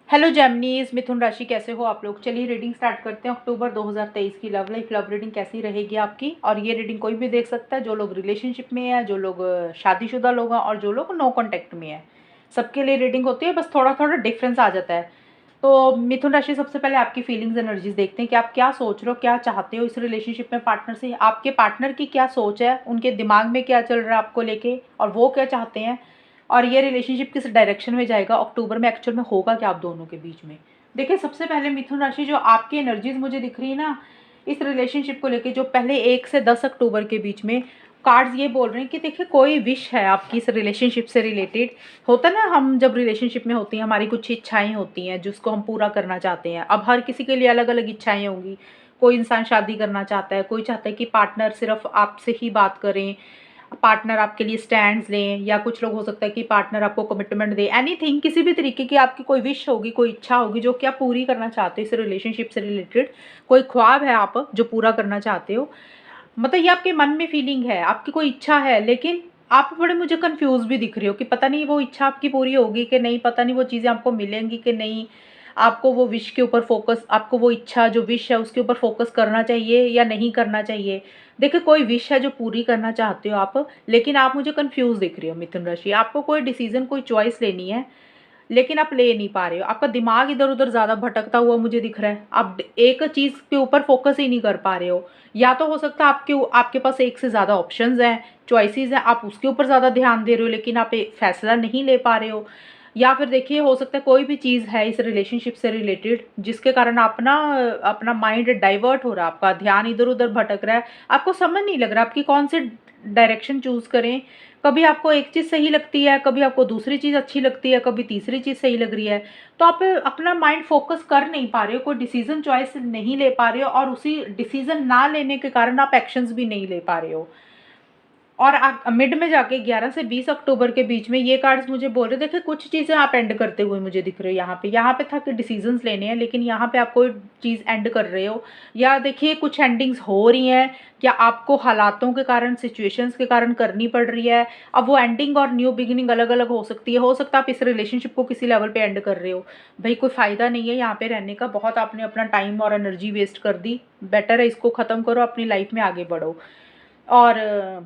Hello जेमिनीज, मिथुन राशि कैसे हो आप लोग। चलिए रीडिंग स्टार्ट करते हैं। अक्टूबर 2023 की लव लाइफ लव रीडिंग कैसी रहेगी आपकी। और ये रीडिंग कोई भी देख सकता है, जो लोग रिलेशनशिप में है, जो लोग शादीशुदा लोग हैं और जो लोग नो कॉन्टैक्ट में है, सबके लिए रीडिंग होती है। बस थोड़ा थोड़ा डिफरेंस आ जाता है। तो मिथुन राशि, सबसे पहले आपकी फीलिंग्स एनर्जीज देखते हैं कि आप क्या सोच रहे हो, क्या चाहते हो इस रिलेशनशिप में पार्टनर से। आपके पार्टनर की क्या सोच है, उनके दिमाग में क्या चल रहा है आपको लेके, और वो क्या चाहते हैं, और ये रिलेशनशिप किस डायरेक्शन में जाएगा, अक्टूबर में एक्चुअल में होगा क्या आप दोनों के बीच में। देखिए, सबसे पहले मिथुन राशि, जो आपकी एनर्जीज मुझे दिख रही है ना इस रिलेशनशिप को लेके, जो पहले 1 से 10 अक्टूबर के बीच में कार्ड्स ये बोल रहे हैं कि देखिए कोई विश है आपकी इस रिलेशनशिप से रिलेटेड। होता ना, हम जब रिलेशनशिप में होती हैं हमारी कुछ इच्छाएं होती हैं जिसको हम पूरा करना चाहते हैं। अब हर किसी के लिए अलग अलग इच्छाएं होंगी। कोई इंसान शादी करना चाहता है, कोई चाहता है कि पार्टनर सिर्फ आपसे ही बात करें, पार्टनर आपके लिए स्टैंड्स लें, या कुछ लोग हो सकता है कि पार्टनर आपको कमिटमेंट दे। एनीथिंग, किसी भी तरीके की आपकी कोई विश होगी, कोई इच्छा होगी जो कि आप पूरी करना चाहते हो इस रिलेशनशिप से रिलेटेड। कोई ख्वाब है आप जो पूरा करना चाहते हो। मतलब ये आपके मन में फीलिंग है, आपकी कोई इच्छा है, लेकिन आप बड़े मुझे कंफ्यूज भी दिख रहे हो कि पता नहीं वो इच्छा आपकी पूरी होगी कि नहीं, पता नहीं वो चीज़ें आपको मिलेंगी कि नहीं। आपको वो विश के ऊपर फोकस, आपको वो इच्छा जो विश है उसके ऊपर फोकस करना चाहिए या नहीं करना चाहिए। देखिए, कोई विश है जो पूरी करना चाहते हो आप, लेकिन आप मुझे कंफ्यूज दिख रहे हो मिथुन राशि। आपको कोई डिसीजन, कोई चॉइस लेनी है, लेकिन आप ले नहीं पा रहे हो। आपका दिमाग इधर उधर ज़्यादा भटकता हुआ मुझे दिख रहा है। आप एक चीज़ के ऊपर फोकस ही नहीं कर पा रहे हो। या तो हो सकता है आपके आपके पास एक से ज़्यादा ऑप्शंस हैं, चॉइसेस हैं, आप उसके ऊपर ज़्यादा ध्यान दे रहे हो लेकिन आप एक फैसला नहीं ले पा रहे हो। या फिर देखिए, हो सकता है कोई भी चीज़ है इस रिलेशनशिप से रिलेटेड जिसके कारण अपना अपना माइंड डाइवर्ट हो रहा है, आपका ध्यान इधर उधर भटक रहा है। आपको समझ नहीं लग रहा आपकी कौन से डायरेक्शन चूज़ करें। कभी आपको एक चीज़ सही लगती है, कभी आपको दूसरी चीज़ अच्छी लगती है, कभी तीसरी चीज़ सही लग रही है। तो आप अपना माइंड फोकस कर नहीं पा रहे हो, कोई डिसीजन चॉइस नहीं ले पा रहे हो, और उसी डिसीजन ना लेने के कारण आप एक्शंस भी नहीं ले पा रहे हो। और मिड में जाके 11 से 20 अक्टूबर के बीच में ये कार्ड्स मुझे बोल रहे, देखिए कुछ चीज़ें आप एंड करते हुए मुझे दिख रहे हो। यहाँ पे था कि डिसीजंस लेने हैं, लेकिन यहाँ पे आप कोई चीज़ एंड कर रहे हो। या देखिए, कुछ एंडिंग्स हो रही हैं, क्या आपको हालातों के कारण, सिचुएशंस के कारण करनी पड़ रही है। अब वो एंडिंग और न्यू बिगिनिंग अलग अलग हो सकती है। हो सकता है आप इस रिलेशनशिप को किसी लेवल पे एंड कर रहे हो। भाई, कोई फ़ायदा नहीं है यहाँ पे रहने का, बहुत आपने अपना टाइम और एनर्जी वेस्ट कर दी। बेटर है इसको ख़त्म करो, अपनी लाइफ में आगे बढ़ो। और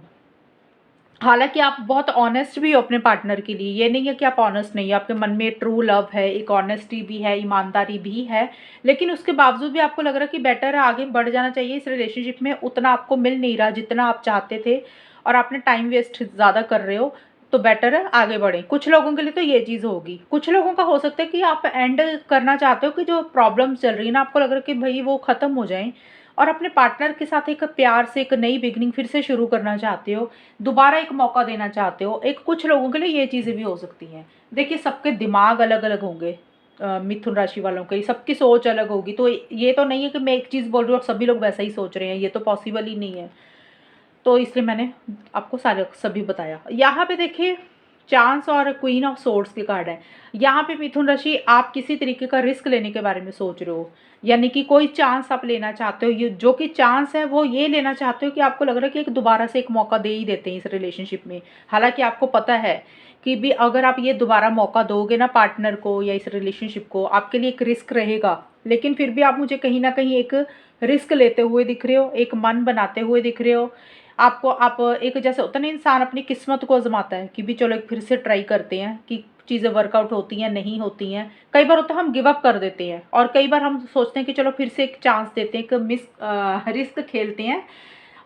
हालाँकि आप बहुत ऑनेस्ट भी हो अपने पार्टनर के लिए, ये नहीं है कि आप ऑनेस्ट नहीं हो। आपके मन में ट्रू लव है, एक ऑनेस्टी भी है, ईमानदारी भी है, लेकिन उसके बावजूद भी आपको लग रहा है कि बेटर है आगे बढ़ जाना चाहिए इस रिलेशनशिप में। उतना आपको मिल नहीं रहा जितना आप चाहते थे, और आपने टाइम वेस्ट ज़्यादा कर रहे हो। तो बेटर है आगे बढ़ें। कुछ लोगों के लिए तो ये चीज़ होगी। कुछ लोगों का हो सकता है कि आप एंड करना चाहते हो कि जो प्रॉब्लम्स चल रही है ना, आपको लग रहा है कि भई वो ख़त्म हो जाएँ, और अपने पार्टनर के साथ एक प्यार से एक नई बिगिनिंग फिर से शुरू करना चाहते हो, दोबारा एक मौका देना चाहते हो। एक कुछ लोगों के लिए ये चीज़ें भी हो सकती हैं। देखिए, सबके दिमाग अलग अलग होंगे। मिथुन राशि वालों के सबकी सोच अलग होगी। तो ये तो नहीं है कि मैं एक चीज़ बोल रही हूँ और सभी लोग वैसा ही सोच रहे हैं, ये तो पॉसिबल ही नहीं है। तो इसलिए मैंने आपको सारे सभी बताया। यहाँ पे देखिए, चांस और क्वीन ऑफ सोर्ड्स के कार्ड है। यहाँ पे मिथुन राशि, आप किसी तरीके का रिस्क लेने के बारे में सोच रहे हो, यानी कि कोई चांस आप लेना चाहते हो। ये जो कि चांस है वो ये लेना चाहते हो कि आपको लग रहा है कि एक दोबारा से एक मौका दे ही देते हैं इस रिलेशनशिप में। हालांकि आपको पता है कि भी अगर आप ये दोबारा मौका दोगे ना पार्टनर को या इस रिलेशनशिप को, आपके लिए एक रिस्क रहेगा। लेकिन फिर भी आप मुझे कहीं ना कहीं एक रिस्क लेते हुए दिख रहे हो, एक मन बनाते हुए दिख रहे हो। आपको आप एक, जैसे होता है ना, इंसान अपनी किस्मत को आजमाता है कि भी चलो एक फिर से ट्राई करते हैं कि चीज़ें वर्कआउट होती हैं नहीं होती हैं। कई बार होता है हम गिव अप कर देते हैं, और कई बार हम सोचते हैं कि चलो फिर से एक चांस देते हैं, एक रिस्क खेलते हैं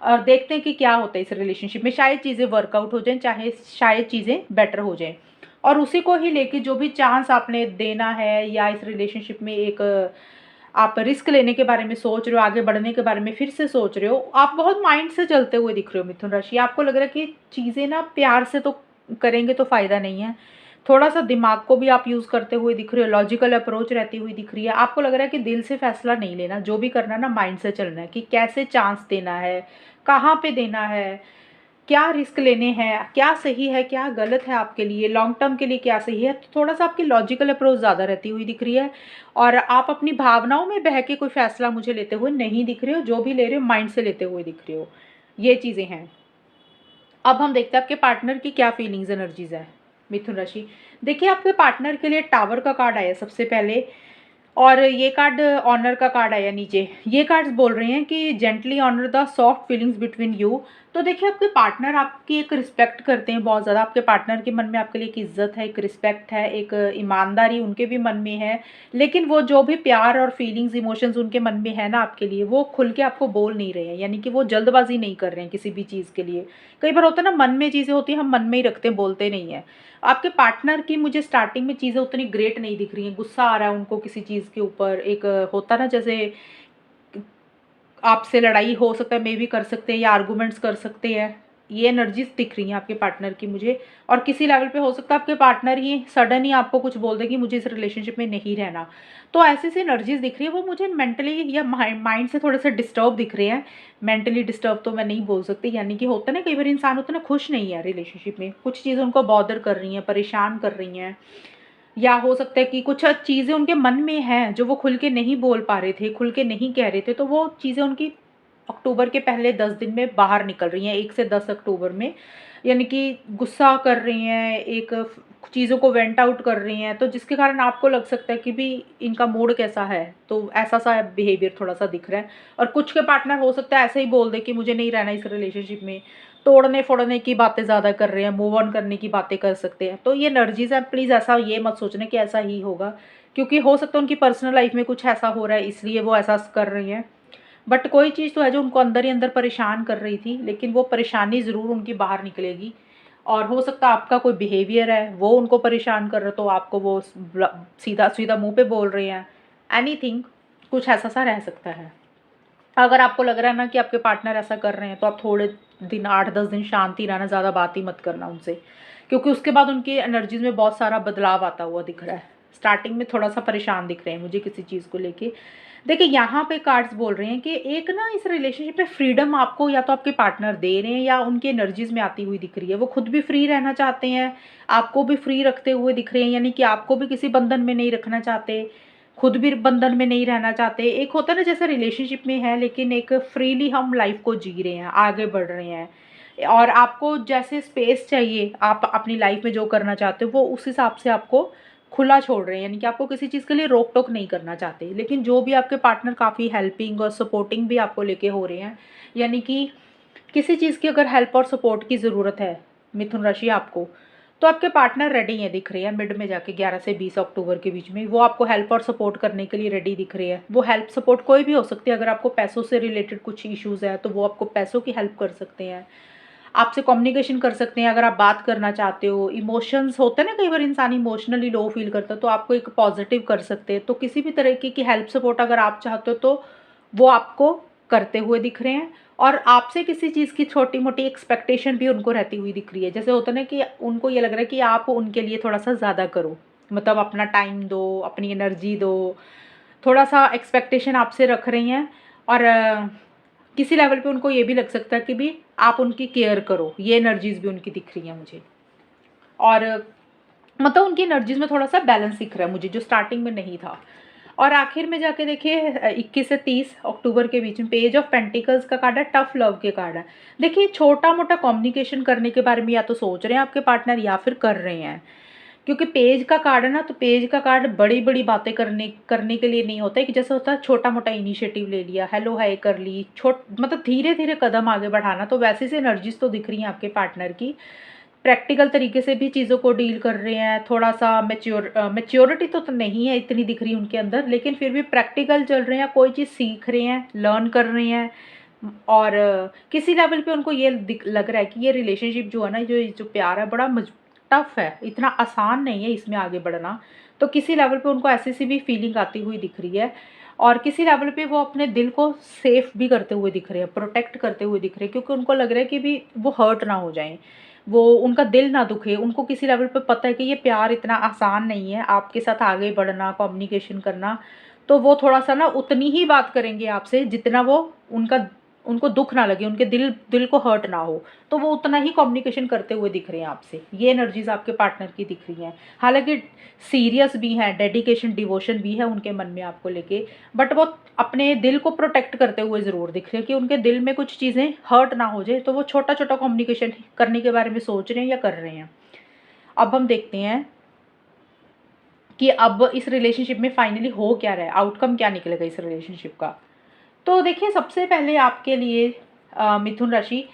और देखते हैं कि क्या होता है इस रिलेशनशिप में। शायद चीज़ें वर्कआउट हो जाएं, चाहे शायद चीज़ें बेटर हो जाएं। और उसी को ही लेके जो भी चांस आपने देना है, या इस रिलेशनशिप में एक आप रिस्क लेने के बारे में सोच रहे हो, आगे बढ़ने के बारे में फिर से सोच रहे हो, आप बहुत माइंड से चलते हुए दिख रहे हो मिथुन राशि। आपको लग रहा है कि चीज़ें ना प्यार से तो करेंगे तो फ़ायदा नहीं है। थोड़ा सा दिमाग को भी आप यूज़ करते हुए दिख रहे हो, लॉजिकल अप्रोच रहती हुई दिख रही है। आपको लग रहा है कि दिल से फैसला नहीं लेना, जो भी करना ना माइंड से चलना है कि कैसे चांस देना है, कहाँ पे देना है, क्या रिस्क लेने हैं, क्या सही है क्या गलत है आपके लिए, लॉन्ग टर्म के लिए क्या सही है। तो थोड़ा सा आपकी लॉजिकल अप्रोच ज़्यादा रहती हुई दिख रही है, और आप अपनी भावनाओं में बह के कोई फैसला मुझे लेते हुए नहीं दिख रहे हो। जो भी ले रहे हो माइंड से लेते हुए दिख रहे हो। ये चीज़ें हैं। अब हम देखते हैं आपके पार्टनर की क्या फीलिंग्स एनर्जीज है। मिथुन राशि, देखिए आपके पार्टनर के लिए टावर का कार्ड आया सबसे पहले, और ये कार्ड ऑनर का कार्ड आया नीचे। ये कार्ड्स बोल रहे हैं कि gently honour the soft feelings between you. तो देखिए आपके पार्टनर आपकी एक रिस्पेक्ट करते हैं बहुत ज़्यादा, आपके पार्टनर के मन में आपके लिए एक इज्जत है, एक रिस्पेक्ट है, एक ईमानदारी उनके भी मन में है। लेकिन वो जो भी प्यार और फीलिंग्स इमोशंस उनके मन में है ना आपके लिए, वो खुल के आपको बोल नहीं रहे हैं, यानी कि वो जल्दबाजी नहीं कर रहे हैं किसी भी चीज़ के लिए। कई बार होता है ना, मन में चीज़ें होती हैं, हम मन में ही रखते हैं, बोलते नहीं हैं। आपके पार्टनर की मुझे स्टार्टिंग में चीज़ें उतनी ग्रेट नहीं दिख रही हैं, गुस्सा आ रहा है उनको किसी चीज़ के ऊपर, एक होता ना जैसे आपसे लड़ाई हो सकता है, मे भी कर सकते हैं या आर्गुमेंट्स कर सकते हैं। ये एनर्जीज दिख रही हैं आपके पार्टनर की मुझे। और किसी लेवल पे हो सकता है आपके पार्टनर ही सडन ही आपको कुछ बोल दे कि मुझे इस रिलेशनशिप में नहीं रहना। तो ऐसी सी एनर्जीज दिख रही है, वो मुझे मेंटली या माइंड से थोड़े से डिस्टर्ब दिख रहे हैं। मेंटली डिस्टर्ब तो मैं नहीं बोल सकती, यानी कि होता है ना कई बार इंसान होता है ना, खुश नहीं है रिलेशनशिप में, कुछ चीज़ें उनको बॉदर कर रही हैं, परेशान कर रही हैं। या हो सकता है कि कुछ चीज़ें उनके मन में हैं जो वो खुल के नहीं बोल पा रहे थे, खुल के नहीं कह रहे थे, तो वो चीज़ें उनकी अक्टूबर के पहले 10 दिन में बाहर निकल रही हैं, 1 से 10 अक्टूबर में। यानी कि गुस्सा कर रही हैं, एक चीज़ों को वेंट आउट कर रही हैं, तो जिसके कारण आपको लग सकता है कि भी इनका मूड कैसा है, तो ऐसा-सा बिहेवियर थोड़ा-सा दिख रहा है। और कुछ के पार्टनर हो सकता है ऐसे ही बोल दे कि मुझे नहीं रहना इस रिलेशनशिप में, तोड़ने-फोड़ने की बातें ज़्यादा कर रहे हैं, मूव ऑन करने की बातें कर सकते हैं। तो ये एनर्जीज़ है, प्लीज़ ऐसा ये मत सोचना कि ऐसा ही होगा, क्योंकि हो सकता है उनकी पर्सनल लाइफ़ में कुछ ऐसा हो रहा है इसलिए वो ऐसा कर रही हैं। बट कोई चीज़ तो है जो उनको अंदर ही अंदर परेशान कर रही थी, लेकिन वो परेशानी ज़रूर उनकी बाहर निकलेगी। और हो सकता है आपका कोई बिहेवियर है, वो उनको परेशान कर रहा है, तो आपको वो सीधा-सीधा मुँह पे बोल रहे हैं। एनीथिंग, कुछ ऐसा-सा रह सकता है। अगर आपको लग रहा है ना कि आपके पार्टनर ऐसा कर रहे हैं, तो आप थोड़े दिन 8-10 दिन शांति रहना, ज़्यादा बात ही मत करना उनसे, क्योंकि उसके बाद उनकी एनर्जीज़ में बहुत सारा बदलाव आता हुआ दिख रहा है। स्टार्टिंग में थोड़ा-सा परेशान दिख रहे हैं मुझे किसी चीज़ को लेके। देखिए यहाँ पे कार्ड्स बोल रहे हैं कि एक ना इस रिलेशनशिप में फ्रीडम आपको या तो आपके पार्टनर दे रहे हैं या उनकी एनर्जीज़ में आती हुई दिख रही है। वो खुद भी फ्री रहना चाहते हैं, आपको भी फ्री रखते हुए दिख रहे हैं, यानी कि आपको भी किसी बंधन में नहीं रखना चाहते, खुद भी बंधन में नहीं रहना चाहते। एक होता है ना जैसे रिलेशनशिप में है, लेकिन एक फ्रीली हम लाइफ़ को जी रहे हैं, आगे बढ़ रहे हैं, और आपको जैसे स्पेस चाहिए, आप अपनी लाइफ़ में जो करना चाहते हो वो उस हिसाब से आपको खुला छोड़ रहे हैं, यानी कि आपको किसी चीज़ के लिए रोक-टोक नहीं करना चाहते। लेकिन जो भी आपके पार्टनर काफ़ी हेल्पिंग और सपोर्टिंग भी आपको लेके हो रहे हैं, यानी कि किसी चीज़ की अगर हेल्प और सपोर्ट की ज़रूरत है मिथुन राशि आपको, तो आपके पार्टनर रेडी हैं दिख रहे हैं मिड में जाके 11 से 20 अक्टूबर के बीच में। वो आपको हेल्प और सपोर्ट करने के लिए रेडी दिख रहे हैं। वो हेल्प सपोर्ट कोई भी हो सकती है, अगर आपको पैसों से रिलेटेड कुछ इश्यूज़ है, तो वो आपको पैसों की हेल्प कर सकते हैं। आपसे कम्युनिकेशन कर सकते हैं अगर आप बात करना चाहते हो। इमोशंस होते हैं ना, कई बार इंसान इमोशनली लो फील करता है, तो आपको एक पॉजिटिव कर सकते हैं। तो किसी भी तरीके की हेल्प सपोर्ट अगर आप चाहते हो, तो वो आपको करते हुए दिख रहे हैं। और आपसे किसी चीज़ की छोटी-मोटी एक्सपेक्टेशन भी उनको रहती हुई दिख रही है। जैसे होता है ना कि उनको ये लग रहा है कि आप उनके लिए थोड़ा-सा ज़्यादा करो। मतलब अपना टाइम दो, अपनी एनर्जी दो, थोड़ा-सा एक्सपेक्टेशन आपसे रख रही हैं। और किसी लेवल पे उनको ये भी लग सकता है कि भी आप उनकी केयर करो। ये एनर्जीज़ भी उनकी दिख रही हैं मुझे। और मतलब उनकी एनर्जीज़ में थोड़ा-सा बैलेंस दिख रहा है मुझे, जो स्टार्टिंग में नहीं था। और आखिर में जाके देखिए 21 से 30 अक्टूबर के बीच में पेज ऑफ पेंटिकल्स का कार्ड है, टफ लव के कार्ड है। देखिए छोटा-मोटा कम्युनिकेशन करने के बारे में या तो सोच रहे हैं आपके पार्टनर या फिर कर रहे हैं। क्योंकि पेज का कार्ड है ना, तो पेज का कार्ड बड़ी-बड़ी बातें करने करने के लिए नहीं होता है, कि जैसे होता है छोटा-मोटा इनिशिएटिव ले लिया, हेलो हाय कर ली, मतलब धीरे-धीरे कदम आगे बढ़ाना। तो वैसे से एनर्जीज़ तो दिख रही हैं आपके पार्टनर की। प्रैक्टिकल तरीके से भी चीज़ों को डील कर रहे हैं, थोड़ा-सा मैच्योरिटी तो नहीं है इतनी दिख रही उनके अंदर, लेकिन फिर भी प्रैक्टिकल चल रहे हैं, कोई चीज़ सीख रहे हैं, लर्न कर रहे हैं। और किसी लेवल पे उनको ये लग रहा है कि ये रिलेशनशिप जो है ना, जो जो प्यार है, बड़ा टफ है, इतना आसान नहीं है इसमें आगे बढ़ना। तो किसी लेवल पे उनको ऐसी-सी भी फीलिंग आती हुई दिख रही है। और किसी लेवल पे वो अपने दिल को सेफ भी करते हुए दिख रहे हैं, प्रोटेक्ट करते हुए दिख रहे हैं, क्योंकि उनको लग रहा है कि भी वो हर्ट ना हो जाएँ, वो उनका दिल ना दुखे। उनको किसी लेवल पे पता है कि ये प्यार इतना आसान नहीं है, आपके साथ आगे बढ़ना, कम्युनिकेशन करना। तो वो थोड़ा-सा ना उतनी ही बात करेंगे आपसे जितना वो उनका उनको दुःख ना लगे, उनके दिल दिल को हर्ट ना हो। तो वो उतना ही कम्युनिकेशन करते हुए दिख रहे हैं आपसे। ये एनर्जीज़ आपके पार्टनर की दिख रही हैं। हालाँकि सीरियस भी हैं, डेडिकेशन, डिवोशन भी है उनके मन में आपको लेके, बट वो अपने दिल को प्रोटेक्ट करते हुए ज़रूर दिख रहे हैं, कि उनके दिल में कुछ चीज़ें हर्ट ना हो जाए, तो वो छोटा-छोटा कम्युनिकेशन करने के बारे में सोच रहे हैं या कर रहे हैं। अब हम देखते हैं कि अब इस रिलेशनशिप में फाइनली हो क्या रहा है, आउटकम क्या निकलेगा इस रिलेशनशिप का। तो देखिए, सबसे पहले आपके लिए मिथुन राशि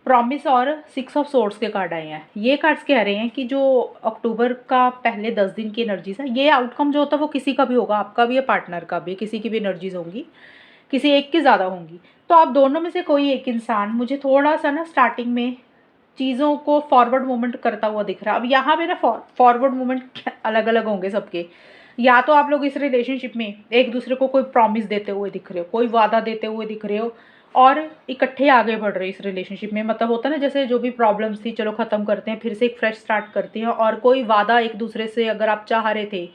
प्रॉमिस और 6 ऑफ सोर्ड्स के कार्ड आए हैं। ये कार्ड्स कह रहे हैं कि जो अक्टूबर का पहले 10 दिन की एनर्जीज है, ये आउटकम जो होता है वो किसी का भी होगा, आपका भी है, पार्टनर का भी, किसी की भी एनर्जीज होंगी, किसी एक की ज़्यादा होंगी। तो आप दोनों में से कोई एक इंसान मुझे थोड़ा सा ना स्टार्टिंग में चीज़ों को फॉरवर्ड मूवमेंट करता हुआ दिख रहा है। अब यहाँ पे ना फॉरवर्ड मूवमेंट अलग अलग होंगे सबके। या तो आप लोग इस रिलेशनशिप में एक दूसरे को कोई प्रॉमिस देते हुए दिख रहे हो, कोई वादा देते हुए दिख रहे हो और इकट्ठे आगे बढ़ रहे हो इस रिलेशनशिप में। मतलब होता है ना, जैसे जो भी प्रॉब्लम्स थी चलो ख़त्म करते हैं, फिर से एक फ्रेश स्टार्ट करते हैं। और कोई वादा एक दूसरे से अगर आप चाह रहे थे,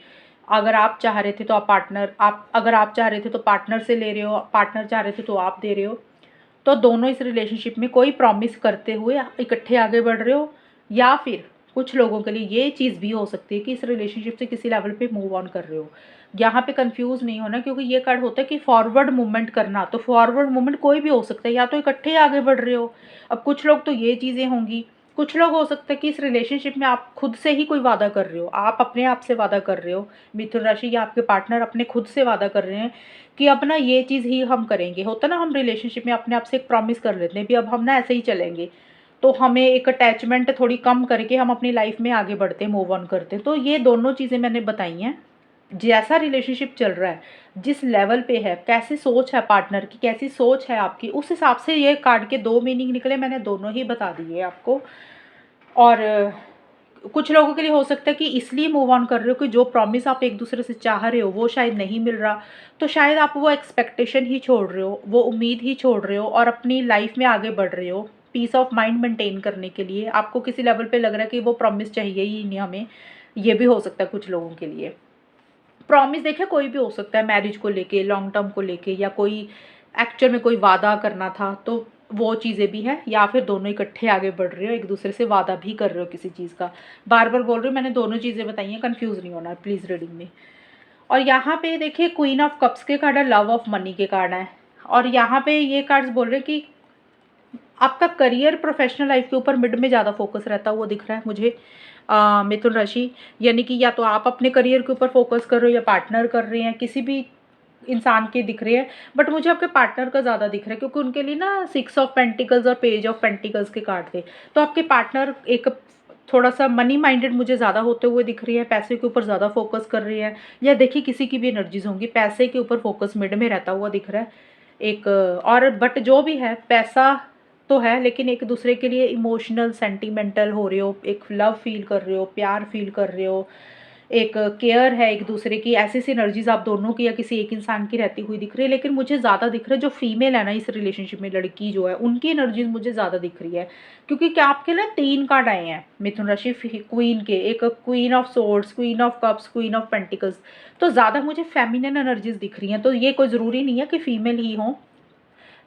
तो आप चाह रहे थे तो पार्टनर से ले रहे हो, पार्टनर चाह रहे थे तो आप दे रहे हो। तो दोनों इस रिलेशनशिप में कोई प्रॉमिस करते हुए इकट्ठे आगे बढ़ रहे हो। या फिर कुछ लोगों के लिए ये चीज़ भी हो सकती है कि इस रिलेशनशिप से किसी लेवल पे मूव ऑन कर रहे हो। यहाँ पे कंफ्यूज नहीं होना, क्योंकि ये कार्ड होता है कि फॉरवर्ड मूवमेंट करना। तो फॉरवर्ड मूवमेंट कोई भी हो सकता है, या तो इकट्ठे आगे बढ़ रहे हो। अब कुछ लोग तो ये चीज़ें होंगी, कुछ लोग हो सकता है कि इस रिलेशनशिप में आप खुद से ही कोई वादा कर रहे हो, आप अपने आप से वादा कर रहे हो मिथुन राशि, या आपके पार्टनर अपने खुद से वादा कर रहे हैं कि अब ना ये चीज़ ही हम करेंगे। होता ना, हम रिलेशनशिप में अपने आप से एक प्रॉमिस कर लेते हैं भी अब हम ना ऐसे ही चलेंगे, तो हमें एक अटैचमेंट थोड़ी कम करके हम अपनी लाइफ में आगे बढ़ते हैं, मूव ऑन करते हैं। तो ये दोनों चीज़ें मैंने बताई हैं। जैसा रिलेशनशिप चल रहा है, जिस लेवल पे है, कैसी सोच है पार्टनर की, कैसी सोच है आपकी, उस हिसाब से ये कार्ड के 2 मीनिंग निकले, मैंने दोनों ही बता दिए आपको। और कुछ लोगों के लिए हो सकता है कि इसलिए मूव ऑन कर रहे हो कि जो प्रॉमिस आप एक दूसरे से चाह रहे हो वो शायद नहीं मिल रहा। तो शायद आप वो एक्सपेक्टेशन ही छोड़ रहे हो, वो उम्मीद ही छोड़ रहे हो और अपनी लाइफ में आगे बढ़ रहे हो पीस ऑफ माइंड मेंटेन करने के लिए। आपको किसी लेवल पे लग रहा है कि वो प्रॉमिस चाहिए ही नहीं हमें। ये भी हो सकता है कुछ लोगों के लिए। प्रॉमिस देखिए कोई भी हो सकता है, मैरिज को लेके, लॉन्ग टर्म को लेके, या कोई एक्चुअल में कोई वादा करना था तो वो चीज़ें भी हैं। या फिर दोनों इकट्ठे आगे बढ़ रहे हो, एक दूसरे से वादा भी कर रहे हो किसी चीज़ का। बार बार बोल रही हूँ, मैंने दोनों चीज़ें बताई हैं, कंफ्यूज नहीं होना प्लीज़ रीडिंग में। और यहाँ पे देखिए क्वीन ऑफ कप्स के कार्ड है, लव ऑफ मनी के कार्ड है। और यहाँ पे ये कार्ड्स बोल रहे हैं कि आपका करियर प्रोफेशनल लाइफ के ऊपर मिड में ज़्यादा फोकस रहता हुआ दिख रहा है मुझे मिथुन राशि। यानी कि या तो आप अपने करियर के ऊपर फोकस कर रहे हो या पार्टनर कर रहे हैं, किसी भी इंसान के दिख रहे हैं। बट मुझे आपके पार्टनर का ज़्यादा दिख रहा है, क्योंकि उनके लिए ना 6 ऑफ पेंटिकल्स और पेज ऑफ पेंटिकल्स के कार्ड थे। तो आपके पार्टनर एक थोड़ा सा मनी माइंडेड मुझे ज़्यादा होते हुए दिख रही है, पैसे के ऊपर ज़्यादा फोकस कर रही है। या देखिए किसी की भी एनर्जीज होंगी, पैसे के ऊपर फोकस मिड में रहता हुआ दिख रहा है एक। और बट जो भी है, पैसा तो है, लेकिन एक दूसरे के लिए इमोशनल सेंटिमेंटल हो रहे हो, एक लव फील कर रहे हो, प्यार फील कर रहे हो, एक केयर है एक दूसरे की। ऐसी सी एनर्जीज आप दोनों की या किसी एक इंसान की रहती हुई दिख रही है। लेकिन मुझे ज़्यादा दिख रहा है जो फीमेल है ना इस रिलेशनशिप में, लड़की जो है, उनकी एनर्जीज मुझे ज़्यादा दिख रही है। क्योंकि क्या आपके ना 3 कार्ड आए हैं मिथुन राशि क्वीन के, एक queen of swords, queen of cups, queen of pentacles. तो ज़्यादा मुझे फेमिनिन एनर्जीज दिख रही हैं। तो ये कोई ज़रूरी नहीं है कि फीमेल ही हो,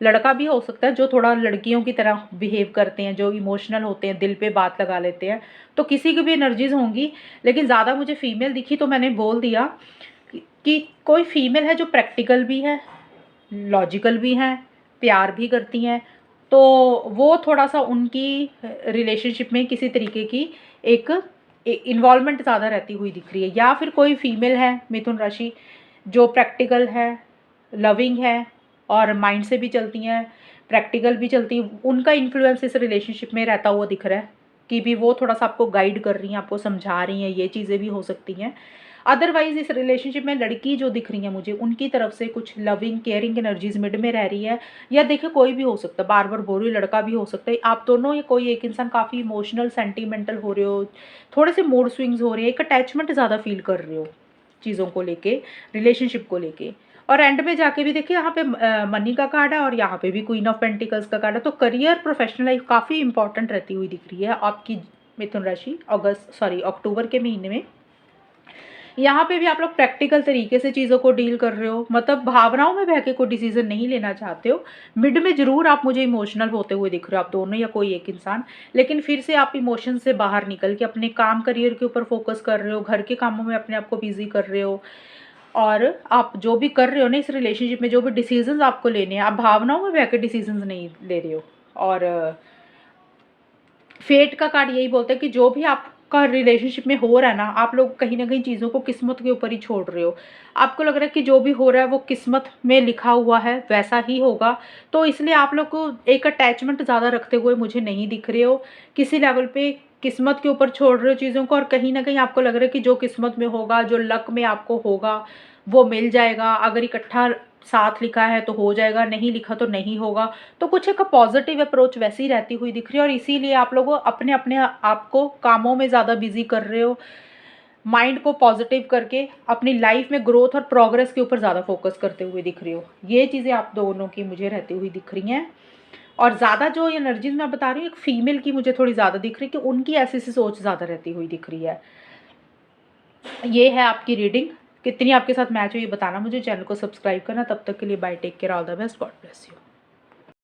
लड़का भी हो सकता है जो थोड़ा लड़कियों की तरह बिहेव करते हैं, जो इमोशनल होते हैं, दिल पे बात लगा लेते हैं। तो किसी की भी एनर्जीज होंगी, लेकिन ज़्यादा मुझे फीमेल दिखी तो मैंने बोल दिया कि कोई फीमेल है जो प्रैक्टिकल भी है, लॉजिकल भी हैं, प्यार भी करती हैं। तो वो थोड़ा सा उनकी रिलेशनशिप में किसी तरीके की एक इन्वॉल्वमेंट ज़्यादा रहती हुई दिख रही है। या फिर कोई फीमेल है मिथुन राशि जो प्रैक्टिकल है, लविंग है और माइंड से भी चलती हैं, प्रैक्टिकल भी चलती हैं। उनका इन्फ्लुएंस इस रिलेशनशिप में रहता हुआ दिख रहा है कि भी वो थोड़ा सा आपको गाइड कर रही हैं, आपको समझा रही हैं, ये चीज़ें भी हो सकती हैं। अदरवाइज इस रिलेशनशिप में लड़की जो दिख रही है मुझे, उनकी तरफ से कुछ लविंग केयरिंग एनर्जीज मिड में रह रही है। या देखिए कोई भी हो सकता है, बार बार बोल रही हूँ, लड़का भी हो सकता है, आप दोनों या कोई एक इंसान काफ़ी इमोशनल सेंटिमेंटल हो रहे हो, थोड़े से मूड स्विंग्स हो रहे हैं, एक अटैचमेंट ज़्यादा फील कर रहे हो चीज़ों को लेके, रिलेशनशिप को लेके। और एंड में जाके भी देखिए यहाँ पे मनी का कार्ड है और यहाँ पे भी क्वीन ऑफ पेंटिकल्स का कार्ड है। तो करियर प्रोफेशनल लाइफ काफ़ी इंपॉर्टेंट रहती हुई दिख रही है आपकी मिथुन राशि अक्टूबर के महीने में। यहाँ पे भी आप लोग प्रैक्टिकल तरीके से चीज़ों को डील कर रहे हो, मतलब भावनाओं में बह के कोई डिसीजन नहीं लेना चाहते हो। मिड में ज़रूर आप मुझे इमोशनल होते हुए दिख रहे हो, आप दोनों या कोई एक इंसान। लेकिन फिर से आप इमोशन से बाहर निकल के अपने काम करियर के ऊपर फोकस कर रहे हो, घर के कामों में अपने आप को बिजी कर रहे हो। और आप जो भी कर रहे हो ना इस रिलेशनशिप में, जो भी डिसीजंस आपको लेने हैं, आप भावनाओं में बह के डिसीजंस नहीं ले रहे हो। और फेट का कार्ड यही बोलता है कि जो भी आप का रिलेशनशिप में हो रहा है ना, आप लोग कहीं न कहीं चीज़ों को किस्मत के ऊपर ही छोड़ रहे हो। आपको लग रहा है कि जो भी हो रहा है वो किस्मत में लिखा हुआ है, वैसा ही होगा। तो इसलिए आप लोग को एक अटैचमेंट ज़्यादा रखते हुए मुझे नहीं दिख रहे हो। किसी लेवल पे किस्मत के ऊपर छोड़ रहे हो चीज़ों को, और कहीं न कहीं आपको लग रहा है कि जो किस्मत में होगा, जो लक में आपको होगा, वो मिल जाएगा। अगर इकट्ठा साथ लिखा है तो हो जाएगा, नहीं लिखा तो नहीं होगा। तो कुछ एक पॉजिटिव अप्रोच वैसी रहती हुई दिख रही है, और इसीलिए आप लोग अपने अपने आप को कामों में ज़्यादा बिजी कर रहे हो। माइंड को पॉजिटिव करके अपनी लाइफ में ग्रोथ और प्रोग्रेस के ऊपर ज़्यादा फोकस करते हुए दिख रही हो। ये चीज़ें आप दोनों की मुझे रहती हुई दिख रही हैं। और ज़्यादा जो एनर्जीज मैं बता रही हूँ, एक फीमेल की मुझे थोड़ी ज़्यादा दिख रही है कि उनकी ऐसी सी सोच ज़्यादा रहती हुई दिख रही है। ये है आपकी रीडिंग। कितनी आपके साथ मैच हुई ये बताना मुझे। चैनल को सब्सक्राइब करना। तब तक के लिए bye, take care, all the best, God bless you.